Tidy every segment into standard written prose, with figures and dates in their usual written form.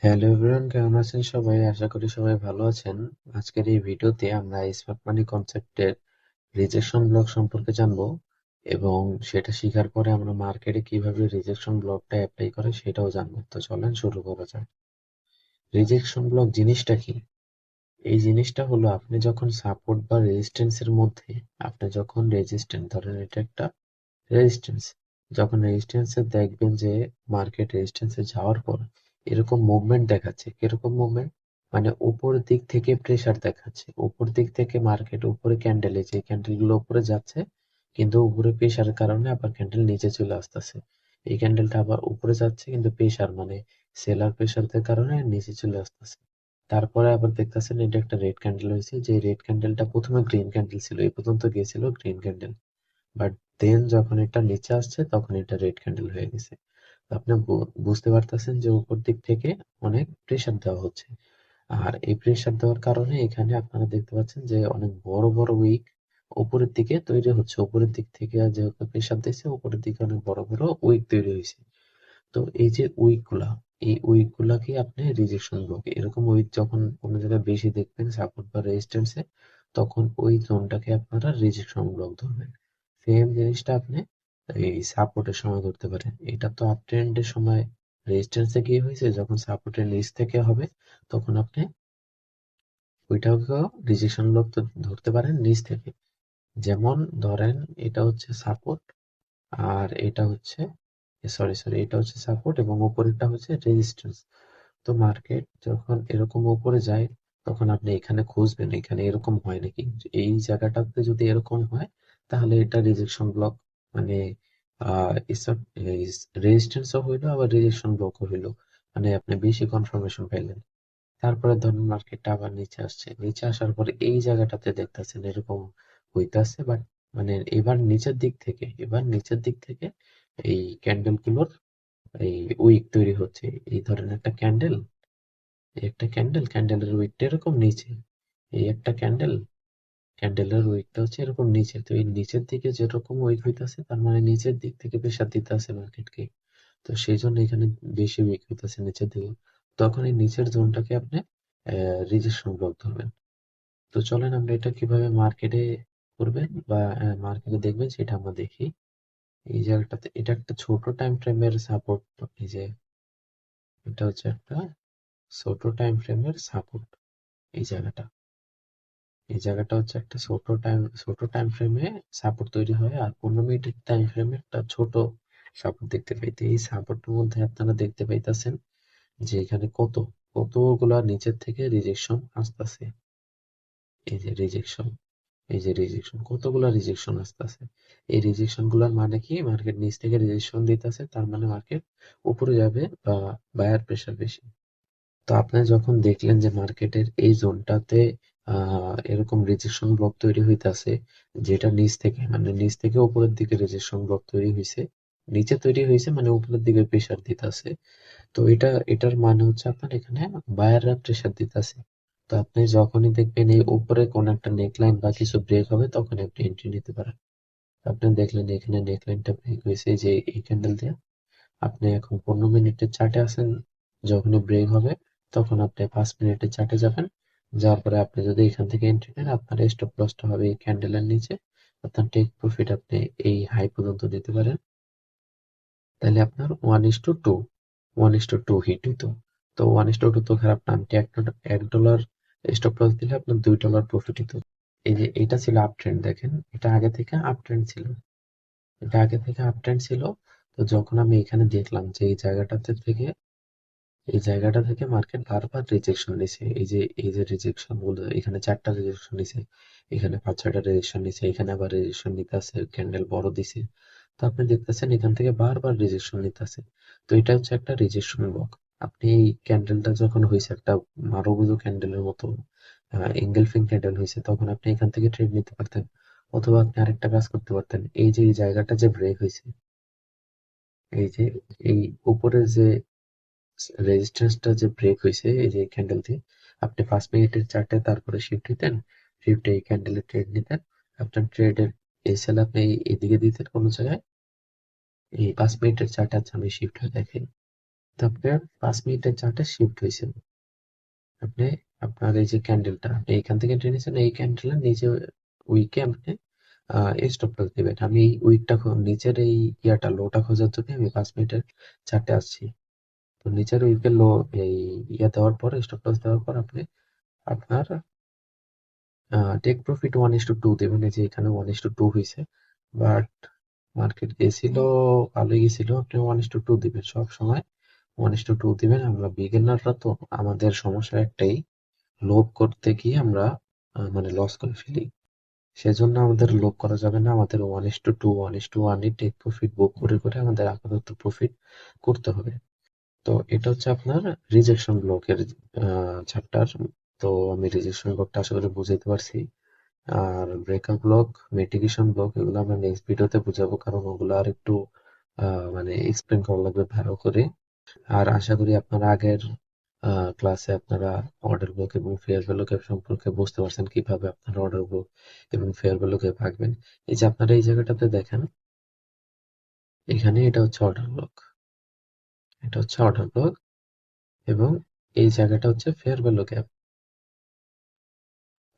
Hello everyone, কেমন আছেন সবাই? আশা করি সবাই ভালো আছেন। আজকের এই ভিডিওতে আমরা স্মার্ট মানি কনসেপ্টের রিজেকশন ব্লক সম্পর্কে জানবো এবং সেটা শেখার পরে আমরা মার্কেটে কিভাবে রিজেকশন ব্লকটা অ্যাপ্লাই করে সেটাও জানবো। তো চলেন শুরু করা যাক। রিজেকশন ব্লক জিনিসটা কি? এই জিনিসটা হলো আপনি যখন সাপোর্ট বা রেজিস্ট্যান্সের মধ্যে আপনি যখন রেজিস্ট্যান্স ধরেন, এটা একটা রেজিস্ট্যান্স, যখন রেজিস্ট্যান্সে দেখবেন যে মার্কেট রেজিস্ট্যান্সে যাওয়ার পর এরকম মুভমেন্ট দেখাচ্ছে। কিরকম মুভমেন্ট? মানে উপর দিক থেকে প্রেসার দেখাচ্ছে, উপর দিক থেকে মার্কেট উপরে ক্যান্ডেলে যে ক্যান্ডেল গুলো উপরে যাচ্ছে, কিন্তু উপরে প্রেসারের কারণে আবার ক্যান্ডেল নিচে চলে আসতেছে। এই ক্যান্ডেলটা আবার উপরে যাচ্ছে কিন্তু প্রেসার মানে সেলার প্রেসারের কারণে নিচে চলে আসতেছে। তারপরে আবার দেখতেছেন এটা একটা রেড ক্যান্ডেল হয়েছে, যে রেড ক্যান্ডেলটা প্রথমে গ্রিন ক্যান্ডেল ছিল, এই পর্যন্ত গিয়েছিল গ্রিন ক্যান্ডেল, বাট দেন যখন এটা নিচে আসছে তখন এটা রেড ক্যান্ডেল হয়ে গেছে। তো আপনি বুঝতে পারতেছেন যে উপর দিক থেকে অনেক প্রেসার দেওয়া হচ্ছে। আর এই প্রেসার দেওয়ার কারণে এখানে আপনারা দেখতে পাচ্ছেন যে অনেক বড় বড় উইক উপরের দিকে তৈরি হচ্ছে। উপরের দিক থেকে যেহেতু প্রেসার দিচ্ছে, উপরের দিকে অনেক বড় বড় উইক তৈরি হয়েছে। তো এই যে উইক গুলা, এই উইক গুলাকে আপনি রিজেকশন ব্লক, এরকম উইক যখন কোনো জায়গায় বেশি দেখবেন সাপোর্ট বা রেজিস্ট্যান্সে, তখন ওই জোনটাকে আপনারা রিজেকশন ব্লক ধরবেন। সেম জিনিসটা আপনি এই সাপোর্টের সময় ধরতে পারেন। এটা তো আপ ট্রেন্ডের সময় রেজিস্ট্যান্সে গিয়ে হয়েছে, যখন সাপোর্টের নিচ থেকে হবে তখন আপনি ওইটাকেও রিজেকশন ব্লক তো ধরতে পারেন নিচ থেকে। যেমন ধরেন এটা হচ্ছে সাপোর্ট, আর এটা হচ্ছে সরি সরি এটা হচ্ছে সাপোর্ট এবং উপরেরটা হচ্ছে রেজিস্ট্যান্স। তো মার্কেট যখন এরকম উপরে যায় তখন আপনি এখানে খুঁজবেন এখানে এরকম হয় নাকি। এই জায়গাটাতে যদি এরকম হয় তাহলে এটা রিজেকশন ব্লক, মানে আহ রেজিস্ট্যান্সও হইলো আবার রিজেকশন ব্লকও হইলো, মানে আপনি বেশি কনফার্মেশন পাইলেন। তারপরে ধরুন মার্কেটটা আবার নিচে আসছে, নিচে আসার পরে এই জায়গাটাতে দেখতেছেন এরকম হইতাছে, বাট মানে এবার নিচের দিক থেকে এই ক্যান্ডেল গুলোর এই উইক তৈরি হচ্ছে। এই ধরেন একটা ক্যান্ডেল, একটা ক্যান্ডেল, ক্যান্ডেলের উইকটা এরকম নিচে, এই একটা ক্যান্ডেল, ক্যান্ডেলের উইকটা হচ্ছে এরকম নিচে। তো এই নিচের দিকে যেরকম উইক হইতাছে তার মানে নিচের দিক থেকে প্রেসার দিতে আছে মার্কেটকে। তো সেই জন্য এখানে বেশি উইক হইতাছে নিচের দিকে। তখন এই নিচের জোনটাকে আপনি রিজেকশন ব্লক ধরবেন। তো চলেন আমরা এটা কিভাবে মার্কেটে করবেন বা মার্কেটে দেখবেন সেটা আমরা দেখি। এই জায়গাটাতে এটা একটা ছোট টাইম ফ্রেমের সাপোর্ট। এই যে এটা হচ্ছে একটা ছোট টাইম ফ্রেমের সাপোর্ট। এই জায়গাটা, এই জায়গাটা হচ্ছে একটা ছোট টাইম ফ্রেমে সাপোর্ট তৈরি হয়, আর 15 মিনিটের টাইম ফ্রেমে একটা ছোট সাপোর্ট দেখতে পাইতে। এই সাপোর্টের মধ্যে আপনারা দেখতে পাইতেছেন যে এখানে কতগুলা নিচের থেকে রিজেকশন আসতেছে। এই যে রিজেকশন, এই যে রিজেকশন, কতগুলা রিজেকশন আসতেছে। এই রিজেকশন গুলার মানে কি? মার্কেট নিচ থেকে রিজেকশন দিতেছে, তার মানে মার্কেট উপরে যাবে বা বায়ার প্রেশার বেশি। তো আপনি যখন দেখলেন যে মার্কেটের এই জোনটাতে এরকম রিজেকশন ব্লক তৈরি হইতাছে, যেটা নিচ থেকে মানে নিচ থেকে উপরের দিকে রিজেকশন ব্লক তৈরি হয়েছে, নিচে তৈরি হয়েছে মানে উপরের দিকে প্রেসার দিতেছে। তো এটার মানে হচ্ছে আপনার এখানে বায়াররা প্রেসার দিতেছে। তো আপনি যখনই দেখবেন এই উপরে কোন একটা নেকলাইন বা কিছু ব্রেক হবে তখন আপনি এন্ট্রি নিতে পারেন। আপনি দেখলেন এখানে নেকলাইনটা ব্রেক হয়েছে যে এই ক্যান্ডেল দিয়ে। আপনি এখন 15 মিনিটের চার্টে আছেন, যখনই ব্রেক হবে তখন আপনি 5 মিনিটের চার্টে যাবেন। যাওয়ার পরে আপনি যদি এখান থেকে এন্ট্রি নেন, আপনার স্টপ লসটা হবে এই ক্যান্ডেলের নিচে। আপনার টেক প্রফিট আপনি এই হাই পর্যন্ত দিতে পারেন। তাহলে আপনার 1:2, 1:2 হিট হইতো। তো 1:2 তো খারাপ না, আপনি $1 স্টপ লস দিলে আপনার $2 প্রফিট হতো। এই যে এটা ছিল আপ ট্রেন্ড, দেখেন এটা আগে থেকে আপ ট্রেন্ড ছিল, এটা আগে থেকে আপ ট্রেন্ড ছিল। তো যখন আমি এখানে দেখলাম যে এই জায়গাটা থেকে মার্কেট বারবার রিজেকশন নিছে, এই যে রিজেকশন গুলো, এখানে 4টা রিজেকশন নিছে, এখানে 5-6টা রিজেকশন নিছে, এখানে আবার রিজেকশন নিতে আছে, ক্যান্ডেল বড় দিছে। তো আপনি দেখতেছেন এখান থেকে বারবার রিজেকশন নিতে আছে। তো এটা হচ্ছে একটা রিজেকশন ব্লক। আপনি এই ক্যান্ডেলটা যখন হয়েছে একটা মারুগুজো ক্যান্ডেলের মতো এঙ্গেলফিং ক্যান্ডেল হয়েছে, তখন আপনি এখান থেকে ট্রেড নিতে পারতেন। অথবা আপনি আরেকটা কাজ করতে পারতেন, এই যে এই জায়গাটা যে ব্রেক হয়েছে, এই যে এই উপরে যে রেজিস্ট্যান্সটা যে ব্রেক হয়েছে এই যে ক্যান্ডেল দিয়ে, আপনি 5 মিনিটের চার্টে তারপরে শিফট হইতেন, শিফটে এই ক্যান্ডেলের ট্রেড নিতেন। আপনার ট্রেডের এই সেল আপনি এদিকে দিতেন কোনো জায়গায়। এই 5 মিনিটের চার্টে আচ্ছা আমি শিফট হয়ে দেখেন, তারপরে 5 মিনিটের চার্টে শিফট হয়েছে। আপনি আপনার এই যে ক্যান্ডেলটা আপনি এইখান থেকে টেনেছেন, এই ক্যান্ডেলের নিচে উইকে আপনি স্টপ লস দিবেন। আমি এই উইকটা নিচের এই লোটা খোঁজার জন্য আমি 5 মিনিটের চার্টে আসছি। তো নিচের উইকে লো এই দেওয়ার পর স্টপ লস দেওয়ার পর আপনি আপনার টেক প্রফিট 1:2 দেবেন। এই যে এখানে 1:2 হয়েছে, বাট মার্কেট গেছিল, ভালোই গেছিল। আপনি 1:2 দিবেন, সব সময় 1:2 দিবেন। আমরা বিগিনাররা তো আমাদের সমস্যা একটাই, লোভ করতে গিয়ে আমরা মানে লস করে ফেলি। সেজন্য আমাদের লোভ করা যাবে না, আমাদের 1:2 1:1 টেক প্রফিট বুক করে করে আমাদের আপাতত প্রফিট করতে হবে। তো এটা হচ্ছে আপনার রিজেকশন ব্লকের চ্যাপ্টার। তো আমি রিজেকশন ব্লকটা আশা করি বুঝাইতে পারছি। আর ব্রেকআপ ব্লক, মিটিগেশন ব্লক এগুলো আমরা নেক্সট ভিডিওতে বুঝাবো, কারণ ওগুলো আর একটু মানে এক্সপ্লেন করা লাগবে ভালো করে। আর আশা করি আপনারা আগের ক্লাসে আপনারা অর্ডার বুক এবং ফেয়ার ভ্যালু গ্যাপ সম্পর্কে বুঝতে পারছেন, কিভাবে আপনারা অর্ডার বুক এবং ফেয়ার ভ্যালু গ্যাপ আঁকবেন। এই যে আপনারা এই জায়গাটাতে দেখেন, এখানে এটা হচ্ছে অর্ডার ব্লক, এটা হচ্ছে অর্ডার ব্লক, এবং এই জায়গাটা হচ্ছে ফেয়ার ভ্যালু গ্যাপ।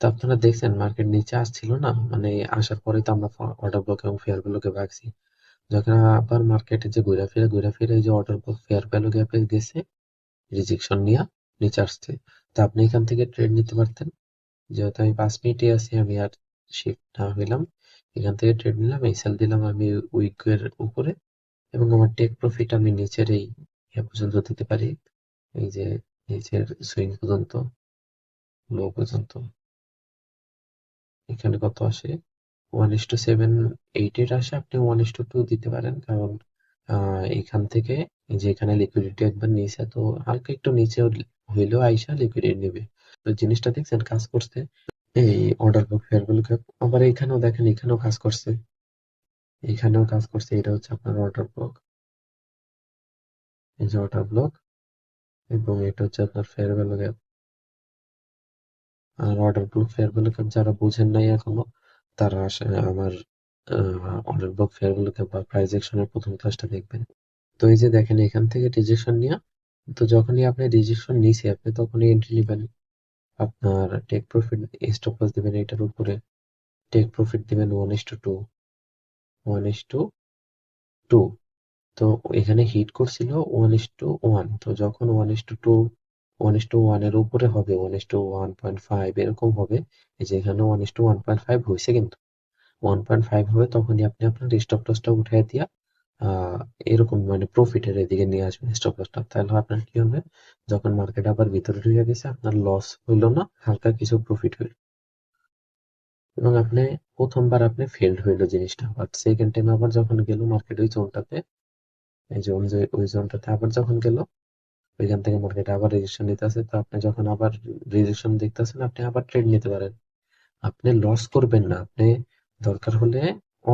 তো আপনারা দেখছেন মার্কেট নিচে আসছিল না, মানে আসার পরে তো আমরা অর্ডার ব্লক এবং ফেয়ার ভ্যালু গ্যাপ আঁকছি। যখন আবার মার্কেটে যে ঘুরে ফিরে এই যে অর্ডার বুক ফেয়ার ভ্যালু গ্যাপে গেছে, রিজেকশন নিয়ে নিচে আসছে। তো আপনি এখান থেকে ট্রেড নিতে পারতেন। যেহেতু আমি 5 মিনিটে আছি, আমি আর শিফট না হইলাম, এখান থেকে ট্রেড নিলাম, এই সেল দিলাম আমি উইকের উপরে, এবং আমার টেক প্রফিট আমি নিচের এই পর্যন্ত দিতে পারি। এই যে নিচের সুইং পর্যন্ত, লো পর্যন্ত। এখানে কত আসে? 1:788 আসে। আপনি 1:2 দিতে পারেন, কারণ এখান থেকে এই যে এখানে লিকুইডিটি একবার নিচে, তো হালকা একটু নিচে হইলেও আইসা লিকুইডিটি নেবে। তো জিনিসটা দেখছেন কাজ করছে। এই order book fair value gap আবার এখানেও দেখেন, এখানেও কাজ করছে, এখানেও কাজ করছে। এটা হচ্ছে আপনার অর্ডার ব্লক, এই যে অর্ডার ব্লক, এবং এটা হচ্ছে আপনার ফেয়ার ভ্যালু গ্যাপ। আর order block fair value gap যারা বুঝেন নাই এখনো, তারা আসলে আমার order block fair value gap বা প্রাইস অ্যাকশনের প্রথম ক্লাসটা দেখবেন। তো এই যে দেখেন এখান থেকে রিজেকশন নিয়ে, তো যখনই আপনি রিজেকশন নিছে আপনি তখনই এন্ট্রি নেবেন। আপনার টেক প্রফিট স্টপ লস দিবেন এটার উপরে, টেক প্রফিট দিবেন 1:2, 1:2। তো এখানে হিট করছিল 1:1। তো যখন 1:2, 1:1 এর উপরে হবে, 1:1.5 এরকম হবে, এই যে এখানে 1:1.5 হয়েছে, কিন্তু 1.5 হবে, তখনই আপনি আপনার স্টপ লসটা উঠাই দিয়া আহ এরকম মানে প্রফিটের এদিকে নিয়ে আসবেন স্টপ লসটা। তাহলে আপনার কি হবে, যখন মার্কেট আবার ভিতরে ঢুকে গেছে আপনার লস হইলো না, হালকা কিছু প্রফিট হইলো, এবং আপনি প্রথমবার আপনি ফেলড হইলো জিনিসটা, বাট সেকেন্ড টাইম আবার যখন গেল মার্কেট ওই জোনটাতে, এই যে ওই জোনটাতে আবার যখন গেল, ওইখান থেকে মার্কেট আবার রেজিস্ট্রেশন নিতে আছে। তো আপনি যখন আবার রেজিস্ট্রেশন দেখতেছেন, আপনি আবার ট্রেড নিতে পারেন। আপনি লস করবেন না, আপনি দরকার হলে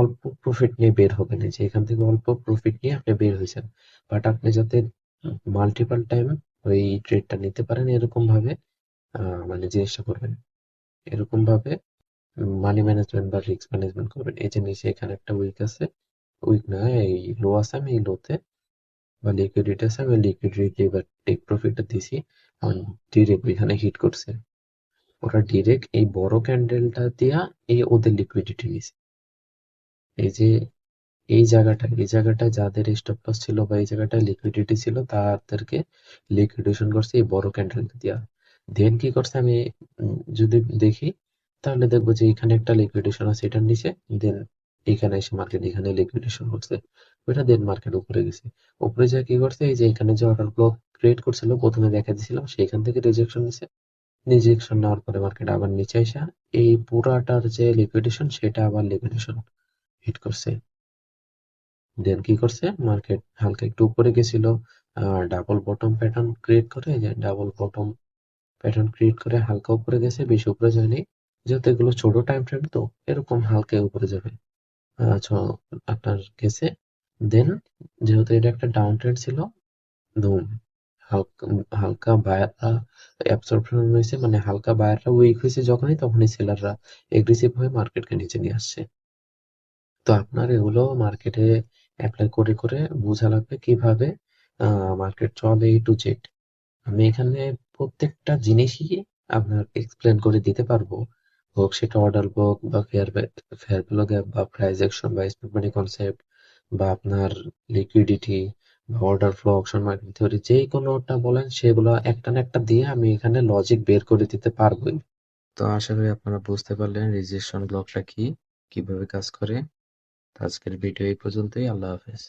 অল্প প্রফিট নিয়ে বের হবেন। এই যে এখান থেকে অল্প প্রফিট নিয়ে আপনি বের হয়েছেন, বাট আপনি যাতে মাল্টিপল টাইম ওই ট্রেডটা নিতে পারেন, এরকম ভাবে মানে জিনিসটা করবেন, এরকম ভাবে মানি ম্যানেজমেন্ট বা রিস্ক ম্যানেজমেন্ট করবেন। এই যে নিচে এখানে একটা উইক আছে, উইক না, এই লো আছে, আমি এই লোতে বা লিকুইডিটি আছে, আমি লিকুইডিটি বা টেক প্রফিটটা দিছি, আমার ডিরেক্ট এখানে হিট করছে। ওরা ডিরেক্ট এই বড় ক্যান্ডেলটা দিয়া এই ওদের লিকুইডিটি নিছে। এই যে এই জায়গাটা যাদের স্টপ লস ছিল বা এই জায়গাটায় লিকুইডিটি ছিল, তাদেরকে লিকুইডেশন করছে এই বড় ক্যান্ডেলটা দিয়া। দেন কি করছে আমি যদি দেখি, তাহলে দেখবো যে এখানে একটা লিকুইডেশন আছে এটার নিচে, দেন এখানে এসে মার্কেট এখানে লিকুইডেশন করছে ওইটা, দেন মার্কেট উপরে গেছে। উপরে যা কি করছে, এই যে এখানে যে অর্ডার ব্লক ক্রিয়েট করছিল প্রথমে দেখা দিয়েছিলাম, সেখান থেকে রিজেকশন নিছে। রিজেকশন নেওয়ার পরে মার্কেট আবার নিচে আসা, এই পুরাটার যে লিকুইডেশন সেটা আবার লিকুইডেশন হিট করছে। দেন কি করছে, মার্কেট হালকা একটু উপরে গেছিল, ডাবল বটম প্যাটার্ন ক্রিয়েট করে, এই যে ডাবল বটম প্যাটার্ন ক্রিয়েট করে হালকা উপরে গেছে, বেশি উপরে যায়নি, যেহেতু এগুলো ছোট টাইম ফ্রেম তো এরকম হালকা উপরে যাবে। আপনার গেছে, দেন যেহেতু এটা একটা ডাউন ট্রেন্ড ছিল, ধুম হালকা হালকা বায়াররা অ্যাবসর্পশন হয়েছে, মানে হালকা বায়াররা উইক হয়েছে যখনই, তখনই সেলাররা এগ্রেসিভ হয়ে মার্কেটকে নিচে নিয়ে আসছে। তো আপনার এগুলো মার্কেটে অ্যাপ্লাই করে করে বোঝা লাগবে কিভাবে মার্কেট চলে A to Z। আমি এখানে প্রত্যেকটা জিনিসই আপনার এক্সপ্লেন করে দিতে পারবো, হোক সেটা অর্ডার বুক বা ফেয়ার ভ্যালু গ্যাপ বা প্রাইস অ্যাকশন বা স্মার্ট মানি কনসেপ্ট বা আপনার লিকুইডিটি বা order flow option market theory, যে কোনোটা বলেন সেগুলো একটা না একটা দিয়ে আমি এখানে লজিক বের করে দিতে পারবোই। তো আশা করি আপনারা বুঝতে পারলেন রিজেকশন ব্লকটা কি, কিভাবে কাজ করে। তো আজকের ভিডিও এই পর্যন্তই। আল্লাহ হাফেজ।